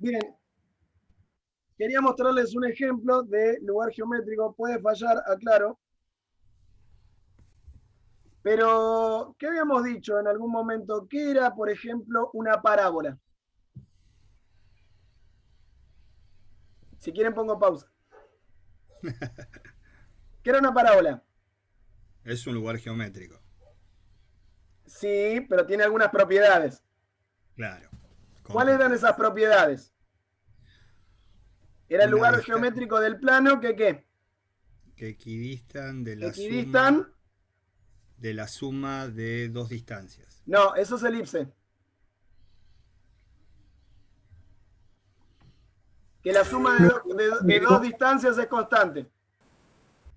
Bien, quería mostrarles un ejemplo de lugar geométrico. Puede fallar, aclaro. Pero, ¿qué habíamos dicho en algún momento? ¿Qué era, por ejemplo, una parábola? Si quieren pongo pausa. ¿Qué era una parábola? Es un lugar geométrico. Sí, pero tiene algunas propiedades. Claro. ¿Cuáles eran Complicado. esas propiedades? Era el Una lugar dista geométrico del plano que ¿qué? que equidistan Equidistan. de la suma de dos distancias. No, eso es elipse. Que la suma de dos distancias es constante.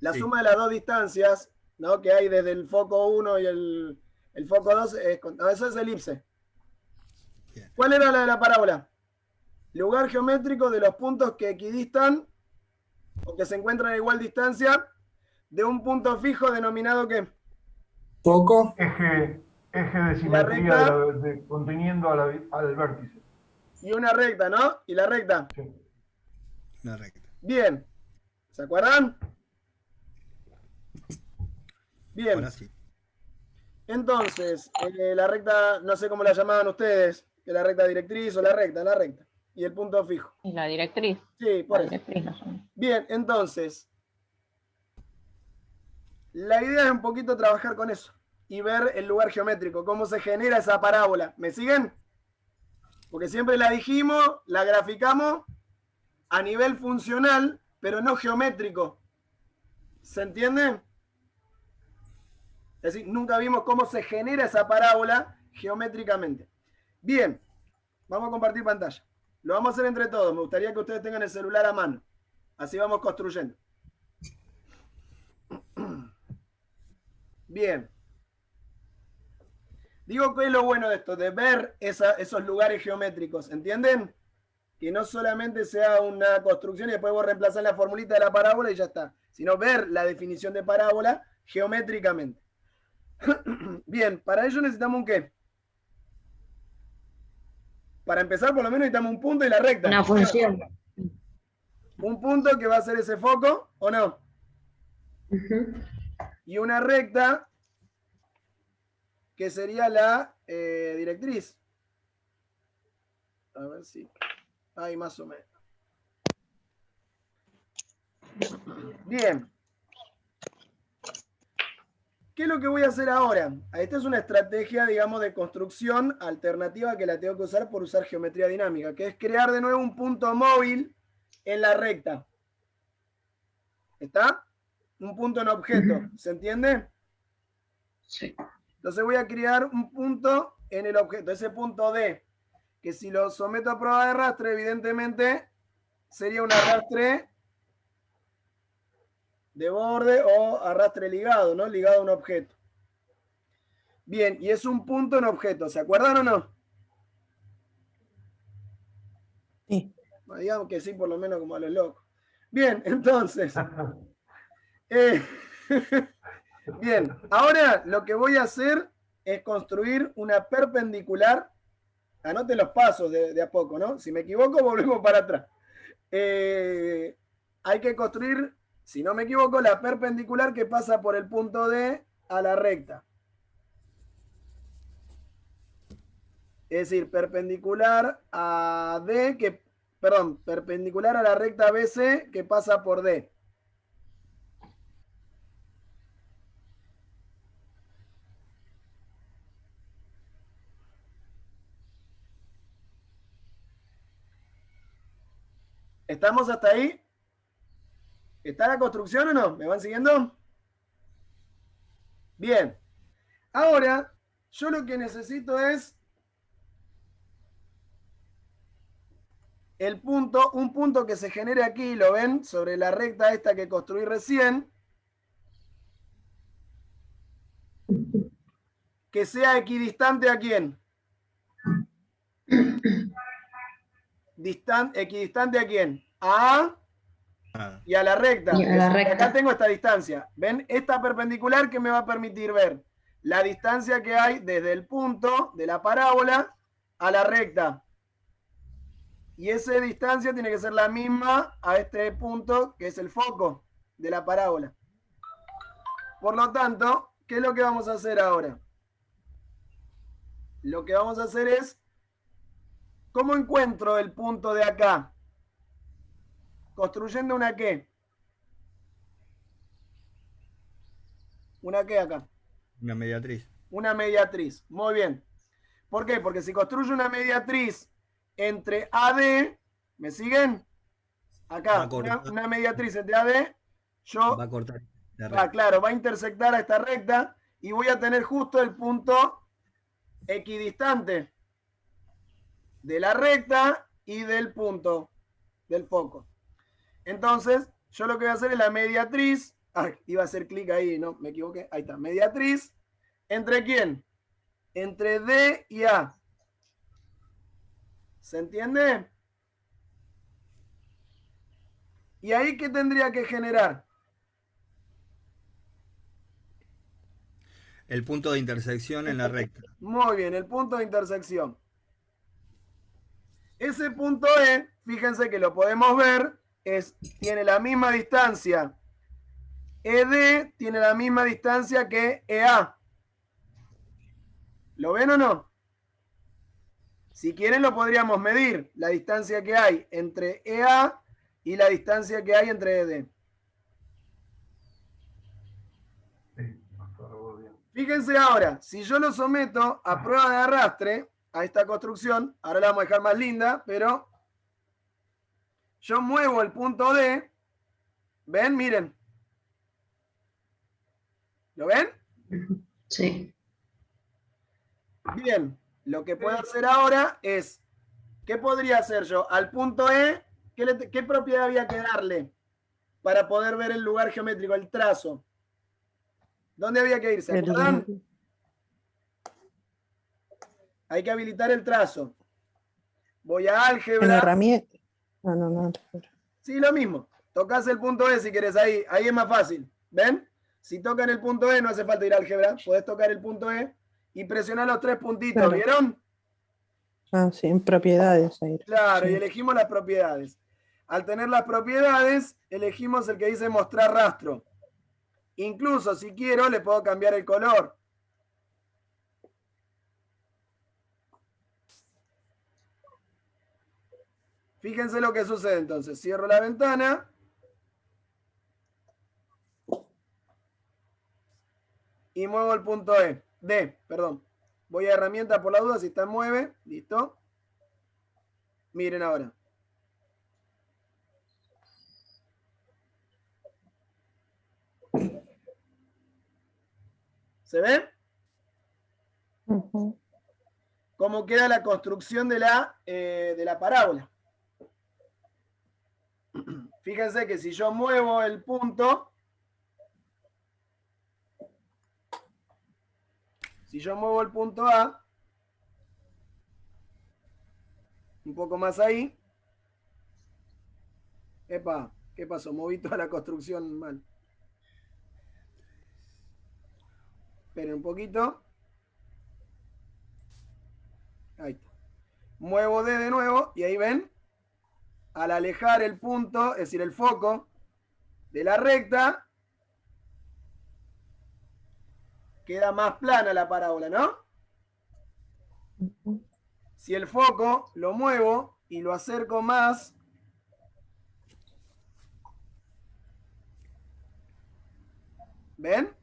La Sí. suma de las dos distancias, ¿no?, que hay desde el foco 1 y el foco 2, no, eso es elipse. Bien. ¿Cuál era la de la parábola? Lugar geométrico de los puntos que equidistan o que se encuentran a igual distancia de un punto fijo denominado ¿qué? Foco. Eje de Y la simetría recta, conteniendo al vértice. y una recta, ¿no? Y la recta. Sí. Una recta. Bien. ¿Se acuerdan? Bien. Ahora sí. Entonces, la recta, no sé cómo la llamaban ustedes, que la recta directriz o la recta. Y el punto fijo. Y la directriz. Sí, por La eso. directriz no son. Bien, entonces, la idea es un poquito trabajar con eso y ver el lugar geométrico, cómo se genera esa parábola. ¿Me siguen? Porque siempre la dijimos, la graficamos a nivel funcional, pero no geométrico. ¿Se entiende? Es decir, nunca vimos cómo se genera esa parábola geométricamente. Bien, vamos a compartir pantalla. Lo vamos a hacer entre todos. Me gustaría que ustedes tengan el celular a mano. Así vamos construyendo. Bien. Digo, ¿qué es lo bueno de esto? De ver esos lugares geométricos. ¿Entienden? Que no solamente sea una construcción y después vos reemplazás la formulita de la parábola y ya está. Sino ver la definición de parábola geométricamente. Bien, para ello necesitamos un ¿qué? Para empezar, por lo menos necesitamos un punto y la recta. Una función. Un punto que va a ser ese foco, ¿o no? Y una recta que sería la directriz. A ver si... Ahí más o menos. Bien. ¿Qué es lo que voy a hacer ahora? Esta es una estrategia, digamos, de construcción alternativa que la tengo que usar por usar geometría dinámica, que es crear de nuevo un punto móvil en la recta. ¿Está? Un punto en objeto. ¿Se entiende? Sí. Entonces voy a crear un punto en el objeto, ese punto D, que si lo someto a prueba de arrastre, evidentemente sería un arrastre de borde o arrastre ligado, ¿no? Ligado a un objeto. Bien, y es un punto en objeto, ¿se acuerdan o no? Sí. Digamos que sí, por lo menos como a los locos. Bien, entonces. Bien, ahora lo que voy a hacer es construir una perpendicular. Anoten los pasos de a poco, ¿no? Si me equivoco, volvemos para atrás. Hay que construir, si no me equivoco, la perpendicular que pasa por el punto D a la recta. Es decir, perpendicular a D, perpendicular a la recta BC que pasa por D. ¿Estamos hasta ahí? ¿Está la construcción o no? ¿Me van siguiendo? Bien. Ahora, yo lo que necesito es un punto que se genere aquí, ¿lo ven? Sobre la recta esta que construí recién. Que sea equidistante ¿a quién? Equidistante ¿a quién? A y a la recta. Y a la recta. Acá tengo esta distancia. ¿Ven? Esta perpendicular que me va a permitir ver la distancia que hay desde el punto de la parábola a la recta. Y esa distancia tiene que ser la misma a este punto, que es el foco de la parábola. Por lo tanto, ¿qué es lo que vamos a hacer ahora? Lo que vamos a hacer es, ¿cómo encuentro el punto de acá? Construyendo una ¿qué? ¿Una qué acá? Una mediatriz. Una mediatriz. Muy bien. ¿Por qué? Porque si construyo una mediatriz entre AD, ¿me siguen? Acá, una mediatriz entre AD, yo... Va a cortar la recta. Claro, va a intersectar a esta recta y voy a tener justo el punto equidistante de la recta y del punto del foco. Entonces, yo lo que voy a hacer es la mediatriz. Iba a hacer clic ahí, no, me equivoqué. Ahí está, mediatriz. ¿Entre quién? Entre D y A. ¿Se entiende? ¿Y ahí qué tendría que generar? El punto de intersección en la recta. Muy bien, el punto de intersección. Ese punto E, fíjense que lo podemos ver, tiene la misma distancia. ED tiene la misma distancia que EA. ¿Lo ven o no? Si quieren lo podríamos medir, la distancia que hay entre EA y la distancia que hay entre ED. Fíjense ahora, si yo lo someto a prueba de arrastre, a esta construcción, ahora la vamos a dejar más linda, pero yo muevo el punto D, ¿ven? Miren. ¿Lo ven? Sí. Bien, lo que puedo hacer ahora es, ¿qué podría hacer yo? Al punto E, ¿qué propiedad había que darle para poder ver el lugar geométrico, el trazo? ¿Dónde había que irse? ¿Acuerdan? Hay que habilitar el trazo. Voy a álgebra. En la herramienta. No. Sí, lo mismo. Tocas el punto E si querés, ahí es más fácil. ¿Ven? Si tocan el punto E, no hace falta ir a álgebra. Podés tocar el punto E y presionar los tres puntitos, claro. ¿Vieron? Sí, en propiedades. Ahí. Claro, sí. Y elegimos las propiedades. Al tener las propiedades, elegimos el que dice mostrar rastro. Incluso, si quiero, le puedo cambiar el color. Fíjense lo que sucede entonces. Cierro la ventana. Y muevo el punto D, perdón. Voy a herramienta por la duda, si está mueve. Listo. Miren ahora. ¿Se ve? ¿Cómo queda la construcción de la parábola? Fíjense que si yo muevo el punto, A, un poco más ahí. Epa, ¿qué pasó? Moví toda la construcción mal. Esperen un poquito. Ahí está. Muevo D de nuevo y ahí ven, al alejar el punto, es decir, el foco de la recta, queda más plana la parábola, ¿no? Si el foco lo muevo y lo acerco más, ¿ven?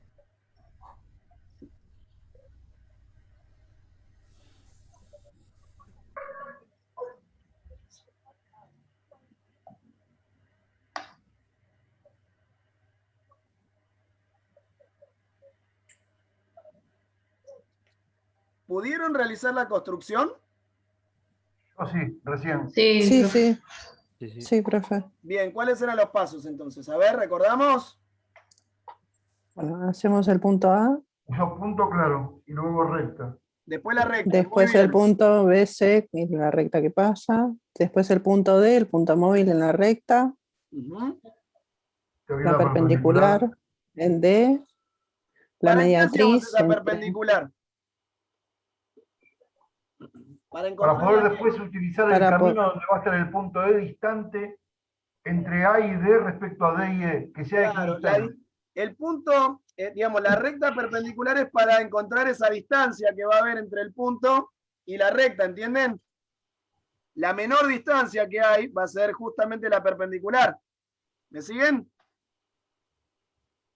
¿Pudieron realizar la construcción? Oh, sí, recién. Sí, profe. Bien, ¿cuáles eran los pasos entonces? A ver, ¿recordamos? Bueno, hacemos el punto A. Yo punto claro y luego recta. Después la recta. Después el punto BC, que es la recta que pasa. Después el punto D, el punto móvil en la recta. La perpendicular en D. La mediatriz. La perpendicular. Para Para encontrar poder la después utilizar el Para camino donde va a estar el punto E distante entre A y D respecto a D y E, que sea claro, equidistante. el punto, digamos, la recta perpendicular es para encontrar esa distancia que va a haber entre el punto y la recta, ¿entienden? La menor distancia que hay va a ser justamente la perpendicular. ¿Me siguen?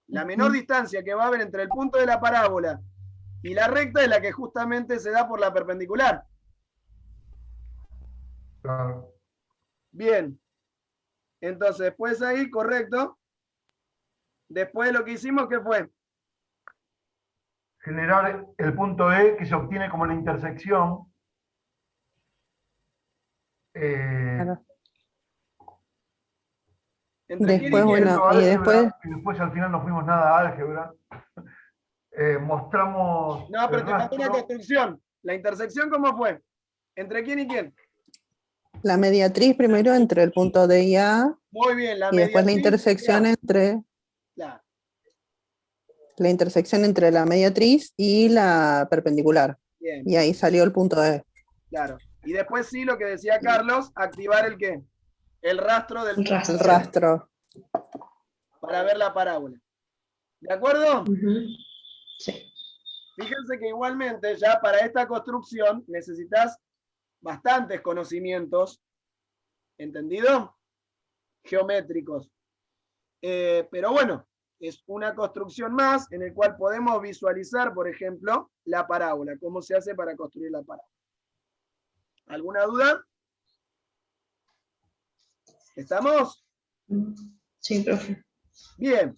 La menor distancia que va a haber entre el punto de la parábola y la recta es la que justamente se da por la perpendicular. Claro. Bien. Entonces, después ahí, correcto. Después lo que hicimos, ¿qué fue? Generar el punto E que se obtiene como la intersección. Claro. ¿Entre quién y Después, quién? bueno, Yendo a y después, álgebra, y después al final no fuimos nada a álgebra. Mostramos No, el pero te faltó una rastro. construcción. ¿La intersección cómo fue? ¿Entre quién y quién? la mediatriz primero entre el punto D y A, Muy bien, la y después mediatriz. la intersección entre la mediatriz y la perpendicular. Bien, Y ahí salió el punto D. claro. Y después sí, lo que decía Carlos, activar el qué? El rastro del El punto El rastro. rastro. para ver la parábola. ¿De acuerdo? Ujú. Sí. Fíjense que igualmente ya para esta construcción necesitas bastantes conocimientos, ¿entendido? Geométricos. Pero bueno, es una construcción más en el cual podemos visualizar, por ejemplo, la parábola, cómo se hace para construir la parábola. ¿Alguna duda? ¿Estamos? Sí, profe. Bien.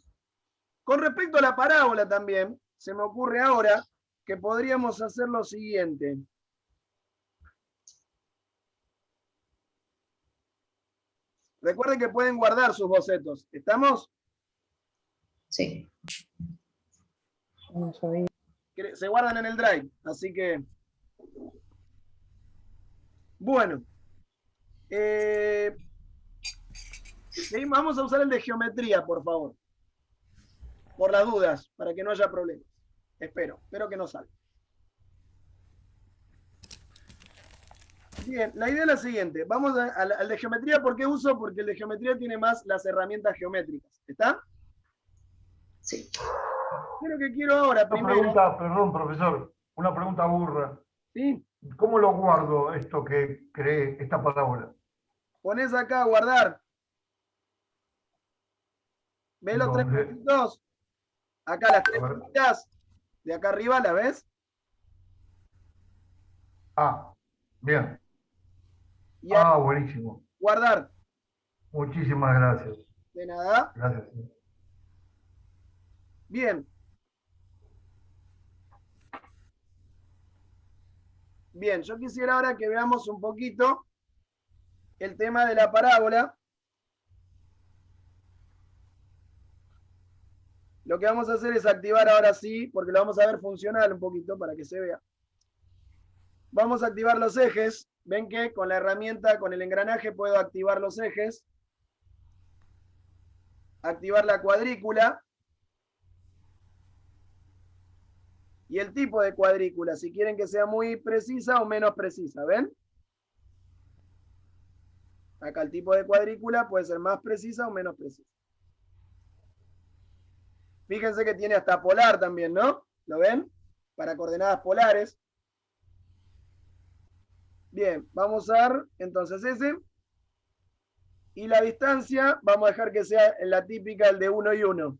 Con respecto a la parábola también, se me ocurre ahora que podríamos hacer lo siguiente. Recuerden que pueden guardar sus bocetos. ¿Estamos? Sí. Se guardan en el Drive, así que... Bueno. Vamos a usar el de geometría, por favor. Por las dudas, para que no haya problemas. Espero que no salga. Bien, la idea es la siguiente. Vamos al de geometría. ¿Por qué uso? Porque el de geometría tiene más las herramientas geométricas. ¿Está? Sí. Lo que quiero ahora Una primero. pregunta, perdón, profesor, una pregunta burra. ¿Sí? ¿Cómo lo guardo esto que creé, esta parábola? Pones acá a guardar. ¿Ves los tres ¿Dónde? puntitos? Acá las tres A ver. puntitas de acá arriba, ¿la ves? Ah, bien. Y ahí, Buenísimo. guardar. Muchísimas gracias. De nada. Gracias. Bien. Bien, yo quisiera ahora que veamos un poquito el tema de la parábola. Lo que vamos a hacer es activar ahora sí, porque lo vamos a ver funcional un poquito para que se vea. Vamos a activar los ejes. Ven que con la herramienta, con el engranaje, puedo activar los ejes. Activar la cuadrícula. Y el tipo de cuadrícula, si quieren que sea muy precisa o menos precisa, ¿ven? Acá el tipo de cuadrícula puede ser más precisa o menos precisa. Fíjense que tiene hasta polar también, ¿no? ¿Lo ven? Para coordenadas polares. Bien, vamos a dar entonces ese. Y la distancia, vamos a dejar que sea la típica, el de 1 y 1.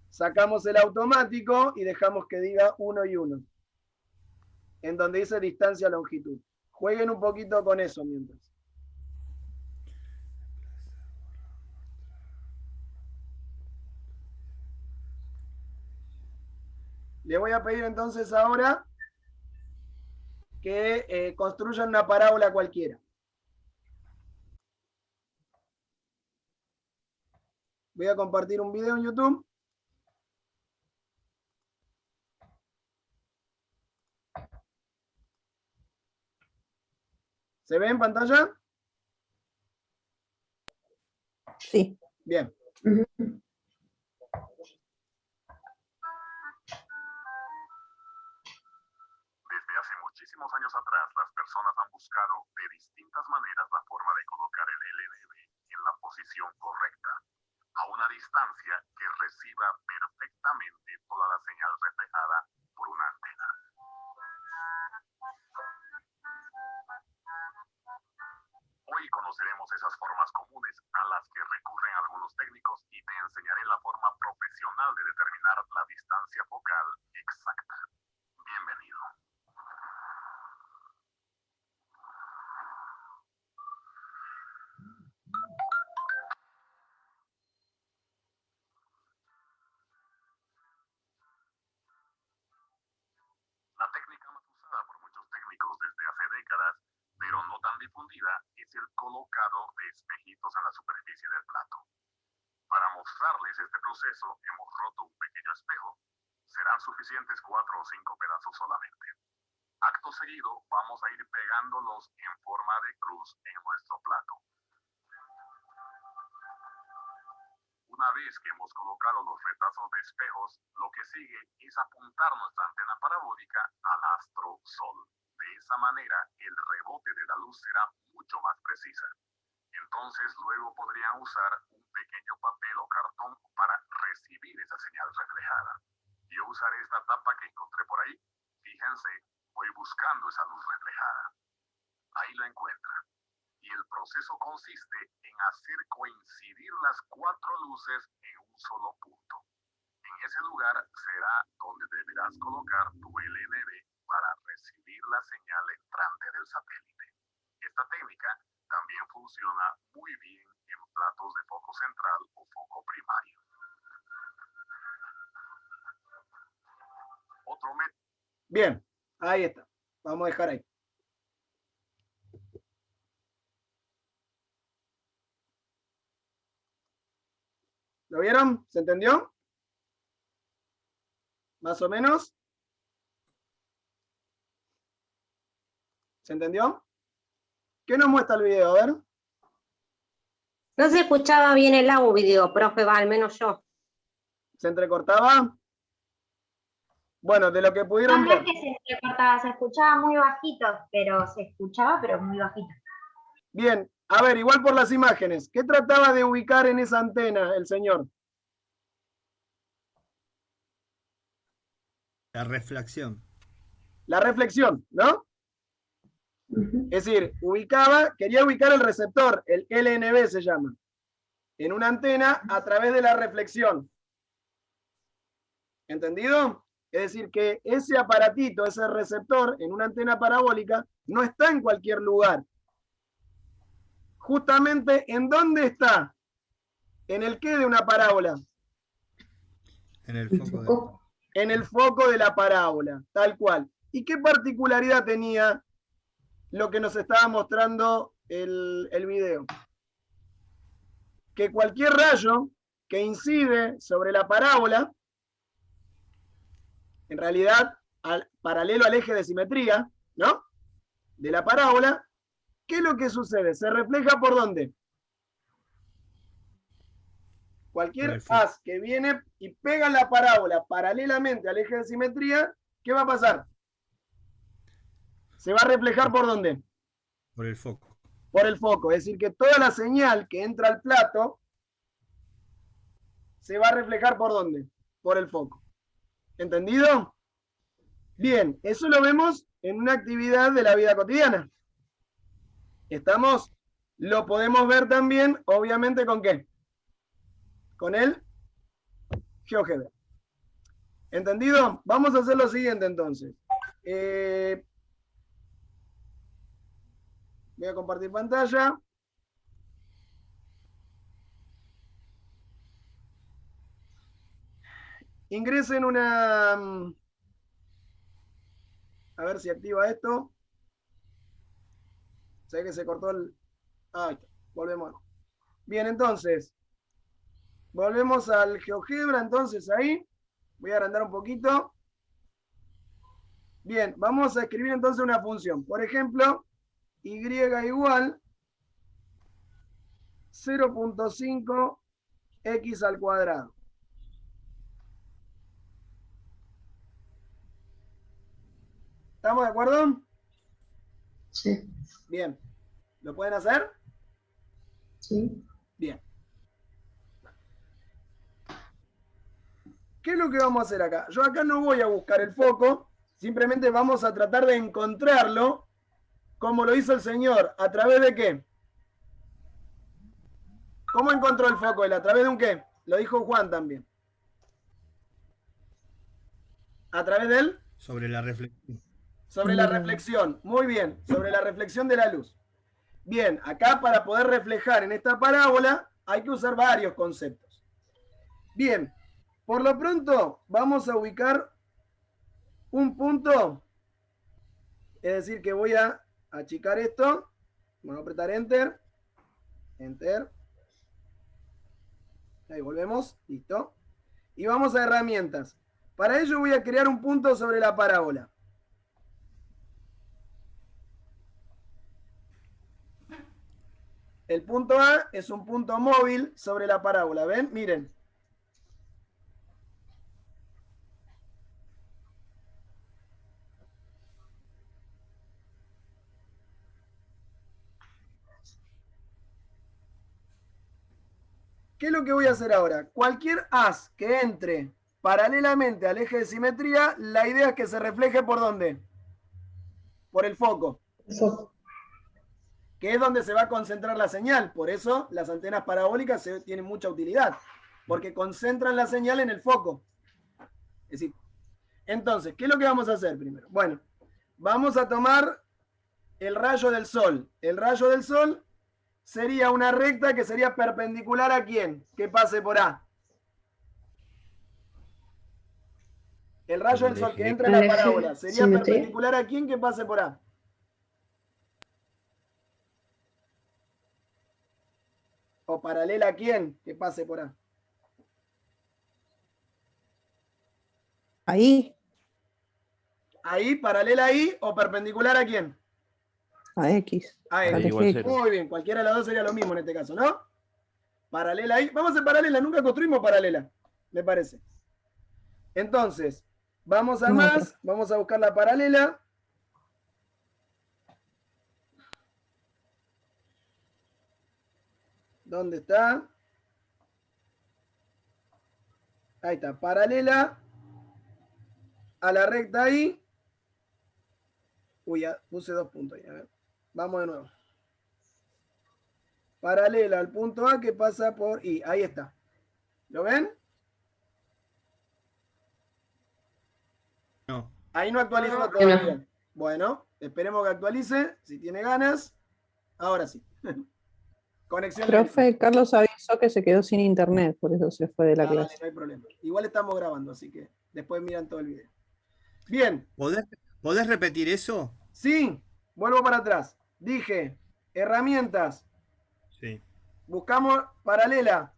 Sacamos el automático y dejamos que diga 1 y 1. En donde dice distancia, longitud. Jueguen un poquito con eso mientras. Le voy a pedir entonces ahora que construyan una parábola cualquiera. Voy a compartir un video en YouTube. ¿Se ve en pantalla? Sí. Bien. Ujú. Desde hace muchísimo muchísimos años atrás, las personas han buscado de distintas maneras la forma de colocar el LNB en la posición correcta, a una distancia que reciba perfectamente toda la señal reflejada por una antena. Hoy conoceremos esas formas comunes a las que recurren algunos técnicos y te enseñaré la forma profesional de determinar la distancia focal exacta. Bienvenido. La técnica más usada por muchos técnicos desde hace décadas, pero no tan difundida, es el colocado de espejitos en la superficie del plato. Para mostrarles este proceso, hemos roto un pequeño espejo. Serán suficientes 4 o 5 pedazos solamente. Acto seguido, vamos a ir pegándolos en forma de cruz en nuestro plato. Una vez que hemos colocado los retazos de espejos, lo que sigue es apuntar nuestra antena parabólica al astro Sol. De esa manera, el rebote de la luz será mucho más precisa. Entonces, luego podrían usar un pequeño papel o cartón para recibir esa señal reflejada. Yo usaré esta tapa que encontré por ahí. Fíjense, voy buscando esa luz reflejada. Ahí la encuentra. Y el proceso consiste en hacer coincidir las 4 luces en un solo punto. En ese lugar será donde deberás colocar tu LNB para recibir la señal entrante del satélite. Esta técnica también funciona muy bien en platos de foco central o foco primario. Otro método. Bien, ahí está. Vamos a dejar ahí. ¿Lo vieron? ¿Se entendió? ¿Más o menos? ¿Se entendió? ¿Qué nos muestra el video? A ver. No se escuchaba bien el audio, profe, va, al menos yo. ¿Se entrecortaba? Bueno, de lo que pudieron No es ver. que se entrecortaba, se escuchaba muy bajito, pero se escuchaba, pero muy bajito. Bien, a ver, igual por las imágenes. ¿Qué trataba de ubicar en esa antena el señor? La reflexión. La reflexión, ¿no? Es decir, quería ubicar el receptor, el LNB se llama, en una antena a través de la reflexión. ¿Entendido? Es decir, que ese aparatito, ese receptor en una antena parabólica, no está en cualquier lugar. Justamente, ¿en dónde está? ¿En el qué de una parábola? En el foco En el foco de la parábola, tal cual. ¿Y qué particularidad tenía lo que nos estaba mostrando el video? Que cualquier rayo que incide sobre la parábola, en realidad paralelo al eje de simetría, ¿no? De la parábola, ¿qué es lo que sucede? ¿Se refleja por dónde? Cualquier haz que viene y pega la parábola paralelamente al eje de simetría, ¿qué va a pasar? ¿Se va a reflejar por dónde? Por el foco. Por el foco. Es decir, que toda la señal que entra al plato se va a reflejar por dónde? Por el foco. ¿Entendido? Bien, eso lo vemos en una actividad de la vida cotidiana. Lo podemos ver también, obviamente, ¿con qué? Con el GeoGebra. ¿Entendido? Vamos a hacer lo siguiente entonces. Voy a compartir pantalla. Ingresen una... A ver si activa esto. Sé que se cortó el... Ahí está. Volvemos. Bien, entonces. Volvemos al GeoGebra, entonces ahí. Voy a agrandar un poquito. Bien, vamos a escribir entonces una función. Por ejemplo, y igual 0.5 x al cuadrado. ¿Estamos de acuerdo? Sí. Bien. ¿Lo pueden hacer? Sí. Bien. ¿Qué es lo que vamos a hacer acá? Yo acá no voy a buscar el foco, simplemente vamos a tratar de encontrarlo como lo hizo el Señor. ¿A través de qué? ¿Cómo encontró el foco él? ¿A través de un qué? Lo dijo Juan también. ¿A través de él? Sobre la reflexión. Sobre la reflexión. Muy bien, sobre la reflexión de la luz. Bien, acá para poder reflejar en esta parábola hay que usar varios conceptos. Bien, por lo pronto vamos a ubicar un punto, es decir que voy a achicar esto, vamos a apretar Enter, Enter, ahí volvemos, listo, y vamos a herramientas. Para ello voy a crear un punto sobre la parábola. El punto A es un punto móvil sobre la parábola, ¿ven? Miren. ¿Qué es lo que voy a hacer ahora? Cualquier haz que entre paralelamente al eje de simetría, la idea es que se refleje ¿por dónde? Por el foco. Que es donde se va a concentrar la señal. Por eso las antenas parabólicas tienen mucha utilidad, porque concentran la señal en el foco. Es decir, entonces, ¿qué es lo que vamos a hacer primero? Bueno, vamos a tomar el rayo del sol. El rayo del sol sería una recta que sería perpendicular ¿a quién? Que pase por A. El rayo del sol que entra en la parábola sería perpendicular ¿a quién? Que pase por A. O paralela ¿a quién? Que pase por A. Ahí, Ahí, paralela ahí o perpendicular ¿a quién? a X. A Al X. eje X. Muy bien, cualquiera de las dos sería lo mismo en este caso, ¿no? Paralela ahí. Vamos a hacer paralela, nunca construimos paralela, me parece. Entonces, vamos a más, vamos a buscar la paralela. ¿Dónde está? Ahí está, paralela a la recta ahí. Uy, ya puse 2 puntos ahí, a ver. Vamos de nuevo. Paralela al punto A que pasa por I. Ahí está. ¿Lo ven? No. Ahí no actualizó todavía. Bueno, esperemos que actualice. Si tiene ganas. Ahora sí. Conexión. Profe, Carlos avisó que se quedó sin internet, por eso se fue de la clase. No hay problema. Igual estamos grabando, así que después miran todo el video. Bien. ¿Podés repetir eso? Sí, vuelvo para atrás. Dije, herramientas. Sí. Buscamos paralela.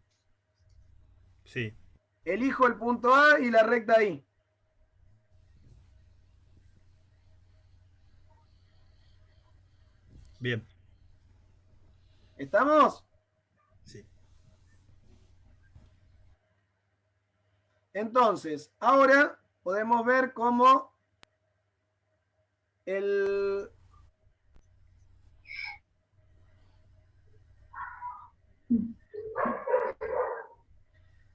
Sí. Elijo el punto A y la recta I. Bien. ¿Estamos? Sí. Entonces, ahora podemos ver cómo el...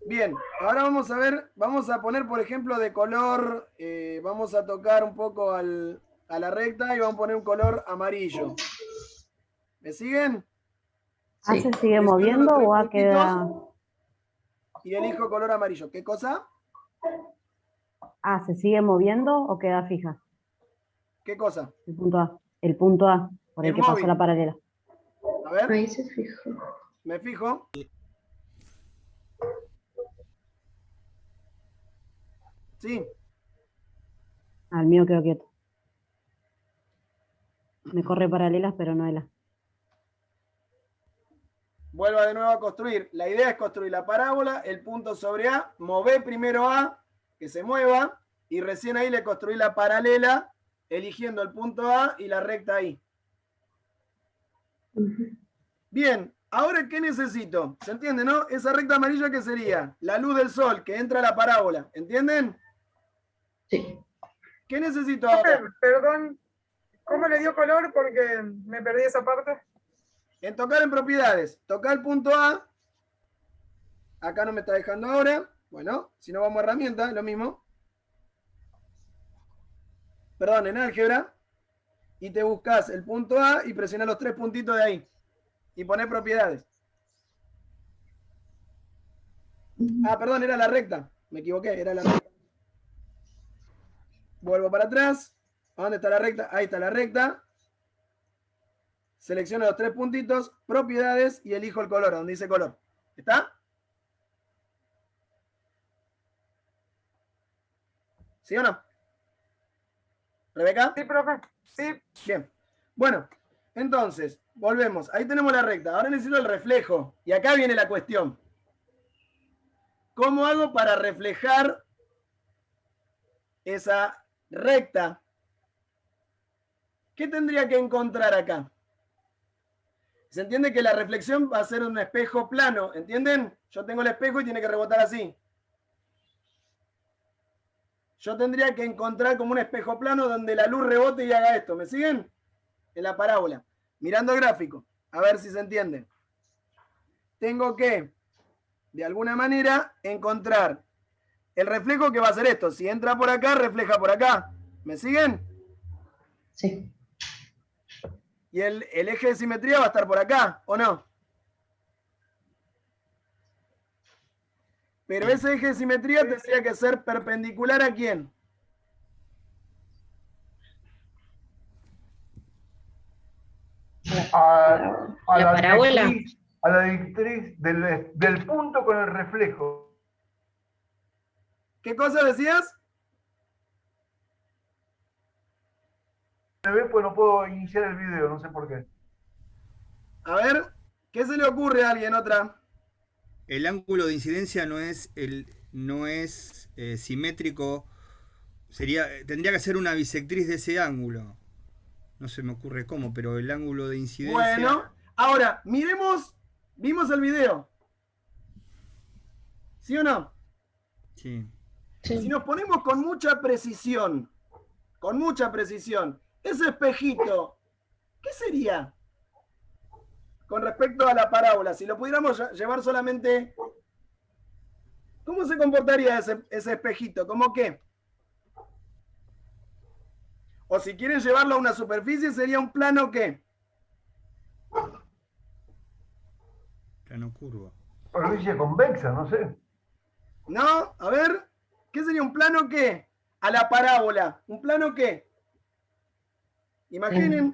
Bien, ahora vamos a ver, vamos a poner, por ejemplo, de color, vamos a tocar un poco a la recta y vamos a poner un color amarillo. ¿Me siguen? ¿A se sigue moviendo o ha quedado? Y elijo color amarillo. ¿Qué cosa? ¿A se sigue moviendo o queda fija? ¿Qué cosa? El punto A. El punto A, por el que pasó la paralela. A ver. Ahí se fijó. Me fijo. Sí. Al mío quedó quieto. Me corre paralelas, pero no la. Vuelva de nuevo a construir. La idea es construir la parábola, el punto sobre A, mover primero A, que se mueva, y recién ahí le construí la paralela, eligiendo el punto A y la recta ahí. Bien, ahora ¿qué necesito? ¿Se entiende, no? Esa recta amarilla, ¿qué sería? La luz del sol que entra a la parábola. ¿Entienden? Sí. ¿Qué necesito ahora? Perdón, ¿Cómo le dio color? Porque me perdí esa parte. En tocar en propiedades, tocar el punto A. Acá no me está dejando ahora. Bueno, si no vamos a herramienta, lo mismo. Perdón, en álgebra. Y te buscas el punto A y presionas los 3 puntitos de ahí. Y pones propiedades. Ah, perdón, era la recta. Me equivoqué, era la recta. Vuelvo para atrás. ¿A dónde está la recta? Ahí está la recta. Selecciono los 3 puntitos, propiedades y elijo el color, donde dice color. ¿Está? ¿Sí o no? ¿Rebeca? Sí, profe. Sí. Bien. Bueno, entonces, volvemos. Ahí tenemos la recta. Ahora necesito el reflejo. Y acá viene la cuestión. ¿Cómo hago para reflejar esa recta? ¿Qué tendría que encontrar acá? Se entiende que la reflexión va a ser un espejo plano. ¿Entienden? Yo tengo el espejo y tiene que rebotar así. Yo tendría que encontrar como un espejo plano donde la luz rebote y haga esto. ¿Me siguen? En la parábola. Mirando el gráfico. A ver si se entiende. Tengo que, de alguna manera, encontrar el reflejo que va a hacer esto. Si entra por acá, refleja por acá. ¿Me siguen? Sí. Y el eje de simetría va a estar por acá, ¿o no? Pero ese eje de simetría tendría que ser perpendicular ¿a quién? A La parábola. a la directriz del punto con el reflejo. ¿Qué cosa decías? Se ve, pues no puedo iniciar el video, no sé por qué. A ver, ¿qué se le ocurre a alguien otra? El ángulo de incidencia no es simétrico. Tendría que ser una bisectriz de ese ángulo. No se me ocurre cómo, pero el ángulo de incidencia. Bueno, ahora, miremos, vimos el video. ¿Sí o no? Sí. Si nos ponemos con mucha precisión, ese espejito, ¿qué sería? Con respecto a la parábola, si lo pudiéramos llevar solamente, ¿cómo se comportaría ese espejito? ¿Cómo qué? O si quieren llevarlo a una superficie, sería un plano ¿qué? Plano curvo. Superficie convexa, no sé. No, a ver, ¿qué sería un plano qué? A la parábola, ¿un plano qué? Imaginen.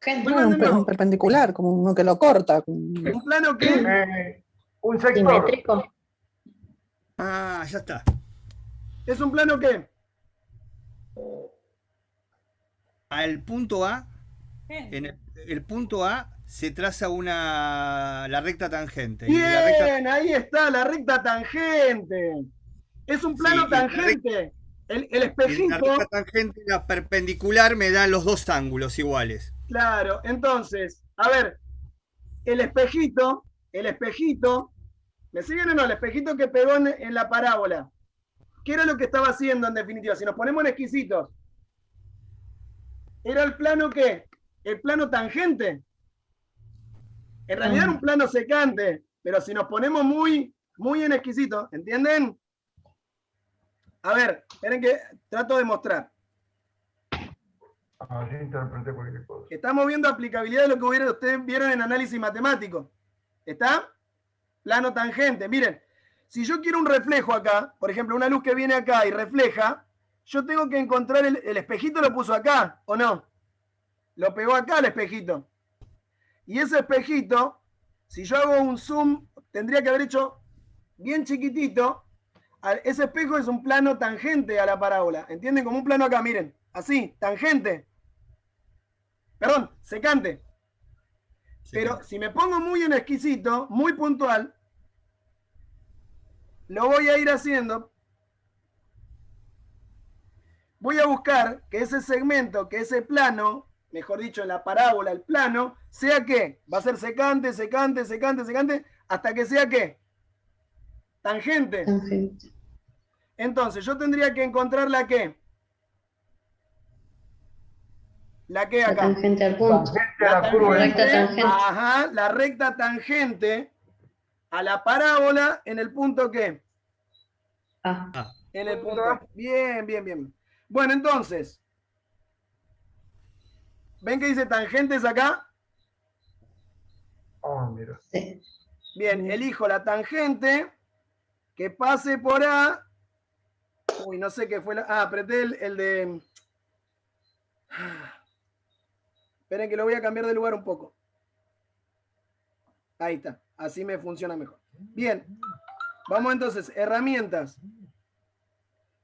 Un perpendicular, como uno que lo corta. ¿Un plano qué? Un sector. Simétrico. Ah, ya está. ¿Es un plano qué? Al punto A, en el punto A se traza la recta tangente. Bien, Y la recta, ahí está, la recta tangente. Es un plano sí, y la tangente. El y la espejito. recta tangente, la perpendicular, me da los dos ángulos iguales. Claro, entonces, a ver, el espejito, ¿me siguen o no? El espejito que pegó en la parábola. ¿Qué era lo que estaba haciendo en definitiva? Si nos ponemos en exquisitos, ¿era el plano qué? El plano tangente. En realidad era un plano secante, pero si nos ponemos muy en exquisito, ¿entienden? A ver, esperen que trato de mostrar. Yo interpreté cualquier cosa. Estamos viendo aplicabilidad de lo que ustedes vieron en análisis matemático. ¿Está? Plano tangente. Miren, si yo quiero un reflejo acá, por ejemplo, una luz que viene acá y refleja, yo tengo que encontrar el espejito, lo puso acá, ¿o no? Lo pegó acá el espejito. Y ese espejito, si yo hago un zoom, tendría que haber hecho bien chiquitito. Ese espejo es un plano tangente a la parábola. ¿Entienden? Como un plano acá, miren. Así, tangente. Perdón, secante. Pero si me pongo muy en exquisito, muy puntual, lo voy a ir haciendo. Voy a buscar que ese segmento, que ese plano, mejor dicho, en la parábola, el plano, sea ¿qué? Va a ser secante, secante, secante, secante, hasta que sea ¿qué? Tangente. Tangente. Entonces, yo tendría que encontrar la ¿qué? ¿La que La acá? tangente al punto. Tangente a la curva. Recta tangente. Ajá, la recta tangente a la parábola en el punto ¿qué? Ah, En el Punto punto A. A. Bien, bien, bien. Bueno, entonces, ¿ven que dice tangentes acá? Oh, mira. sí. Bien, elijo la tangente que pase por A. Uy, no sé qué fue la... Ah, apreté el de... Esperen que lo voy a cambiar de lugar un poco. Ahí está, así me funciona mejor. Bien, vamos entonces, herramientas.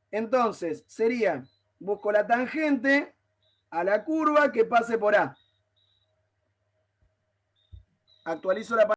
Entonces, sería, busco la tangente a la curva que pase por A. Actualizo la